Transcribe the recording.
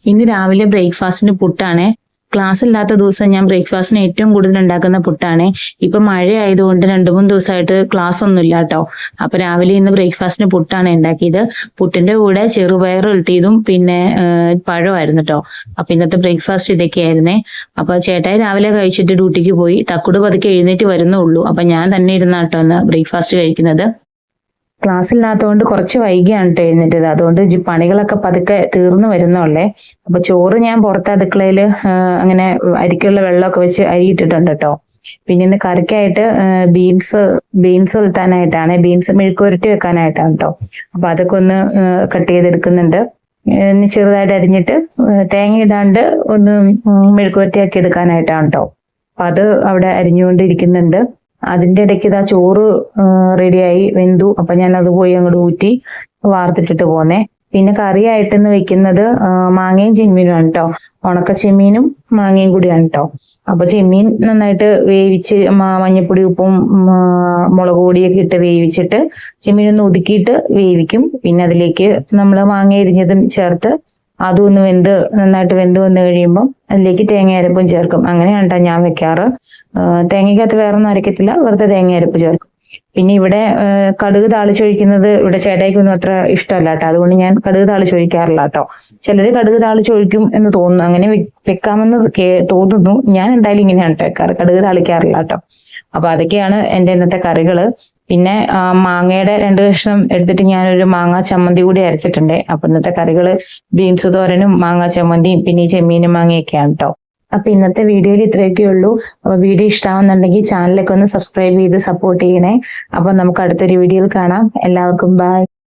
ഇന്ന് രാവിലെ ബ്രേക്ക്ഫാസ്റ്റിന് പുട്ടാണ്. ക്ലാസ് ഇല്ലാത്ത ദിവസം ഞാൻ ബ്രേക്ക്ഫാസ്റ്റിന് ഏറ്റവും കൂടുതൽ ഉണ്ടാക്കുന്ന പുട്ടാണ്. ഇപ്പൊ മഴ ആയതുകൊണ്ട് 2-3 ദിവസമായിട്ട് ക്ലാസ് ഒന്നും ഇല്ല കേട്ടോ. അപ്പൊ രാവിലെ ഇന്ന് ബ്രേക്ക്ഫാസ്റ്റിന് പുട്ടാണ് ഉണ്ടാക്കിയത്. പുട്ടിന്റെ കൂടെ ചെറുപയർ ഉലത്തിയതും പിന്നെ പഴമായിരുന്നു കേട്ടോ. അപ്പൊ ഇന്നത്തെ ബ്രേക്ക്ഫാസ്റ്റ് ഇതൊക്കെയായിരുന്നേ. അപ്പൊ ചേട്ടായി രാവിലെ കഴിച്ചിട്ട് ഡ്യൂട്ടിക്ക് പോയി. തക്കുട് പതുക്കെ എഴുന്നേറ്റ് വരുന്നുള്ളൂ. അപ്പൊ ഞാൻ തന്നെ ഇരുന്നാട്ടോ ഇന്ന് ബ്രേക്ക്ഫാസ്റ്റ് കഴിക്കുന്നത്. ക്ലാസ് ഇല്ലാത്തതുകൊണ്ട് കുറച്ച് വൈകിയാണ് കേട്ടോ എഴുന്നേറ്റത്. അതുകൊണ്ട് പണികളൊക്കെ പതുക്കെ തീർന്നു വരുന്നുള്ളേ. അപ്പൊ ചോറ് ഞാൻ പുറത്ത് അടുക്കളയിൽ അങ്ങനെ അരിക്കുള്ള വെള്ളമൊക്കെ വെച്ച് അരിയിട്ടിട്ടുണ്ട് കേട്ടോ. പിന്നെ ഇന്ന് കറിക്കായിട്ട് ബീൻസ് ഉലത്താനായിട്ടാണ്, ബീൻസ് മെഴുക്കുവരട്ടി വെക്കാനായിട്ടാണ് കേട്ടോ. അപ്പൊ അതൊക്കെ ഒന്ന് കട്ട് ചെയ്തെടുക്കുന്നുണ്ട്. ചെറുതായിട്ട് അരിഞ്ഞിട്ട് തേങ്ങ ഇടാണ്ട് ഒന്ന് മെഴുക്കുവരട്ടിയാക്കി എടുക്കാനായിട്ടാണ് കേട്ടോ. അപ്പൊ അത് അവിടെ അരിഞ്ഞുകൊണ്ടിരിക്കുന്നുണ്ട്. അതിന്റെ ഇടയ്ക്ക് ഇതാ ചോറ് റെഡിയായി വെന്തു. അപ്പൊ ഞാൻ അത് പോയി അങ്ങോട്ട് ഊറ്റി വാർത്തിട്ടിട്ട് പോന്നേ. പിന്നെ കറിയായിട്ടെന്ന് വെക്കുന്നത് മാങ്ങയും ചെമ്മീനുമാണ് കേട്ടോ. ഉണക്ക ചെമ്മീനും മാങ്ങയും കൂടിയാണ് കേട്ടോ. അപ്പൊ ചെമ്മീൻ നന്നായിട്ട് വേവിച്ച് മഞ്ഞപ്പൊടി ഉപ്പും മുളക് പൊടിയൊക്കെ ഇട്ട് വേവിച്ചിട്ട് ചെമ്മീനൊന്ന് ഒതുക്കിയിട്ട് വേവിക്കും. പിന്നെ അതിലേക്ക് നമ്മൾ മാങ്ങ എരിഞ്ഞതും ചേർത്ത് അതും ഒന്ന് നന്നായിട്ട് വെന്ത് വന്നു കഴിയുമ്പോൾ അതിലേക്ക് തേങ്ങ അരപ്പും ചേർക്കും. അങ്ങനെയാണ് കേട്ടോ ഞാൻ വെക്കാറ്. തേങ്ങയ്ക്കകത്ത് വേറൊന്നും അരക്കത്തില്ല, വെറുതെ തേങ്ങ അരപ്പ് ചേർക്കും. പിന്നെ ഇവിടെ കടുക് താളിച്ചൊഴിക്കുന്നത് ഇവിടെ ചേട്ടായിക്കൊന്നും അത്ര ഇഷ്ടമല്ല കേട്ടോ. അതുകൊണ്ട് ഞാൻ കടുക് താളിച്ചൊഴിക്കാറില്ല കേട്ടോ. ചിലര് കടുക് താളിച്ചൊഴിക്കും എന്ന് തോന്നുന്നു, അങ്ങനെ വെക്കാമെന്ന് തോന്നുന്നു. ഞാൻ എന്തായാലും ഇങ്ങനെയാണ് കേട്ടോ വെക്കാറ്, കടുക് താളിക്കാറില്ല കേട്ടോ. അപ്പൊ അതൊക്കെയാണ് എൻ്റെ ഇന്നത്തെ കറികള്. പിന്നെ മാങ്ങയുടെ 2 കഷ്ണം എടുത്തിട്ട് ഞാനൊരു മാങ്ങാ ചമ്മന്തി കൂടി അരച്ചിട്ടുണ്ട്. അപ്പൊ ഇന്നത്തെ കറികള് ബീൻസ് തോരനും മാങ്ങാ ചമ്മന്തിയും പിന്നെ ഈ ചെമ്മീനും മാങ്ങയൊക്കെയാണ് കേട്ടോ. അപ്പൊ ഇന്നത്തെ വീഡിയോയിൽ ഇത്രയൊക്കെ ഉള്ളൂ. അപ്പൊ വീഡിയോ ഇഷ്ടമാവുന്നുണ്ടെങ്കിൽ ചാനലൊക്കെ ഒന്ന് സബ്സ്ക്രൈബ് ചെയ്ത് സപ്പോർട്ട് ചെയ്യണേ. അപ്പൊ നമുക്ക് അടുത്തൊരു വീഡിയോയിൽ കാണാം. എല്ലാവർക്കും ബൈ.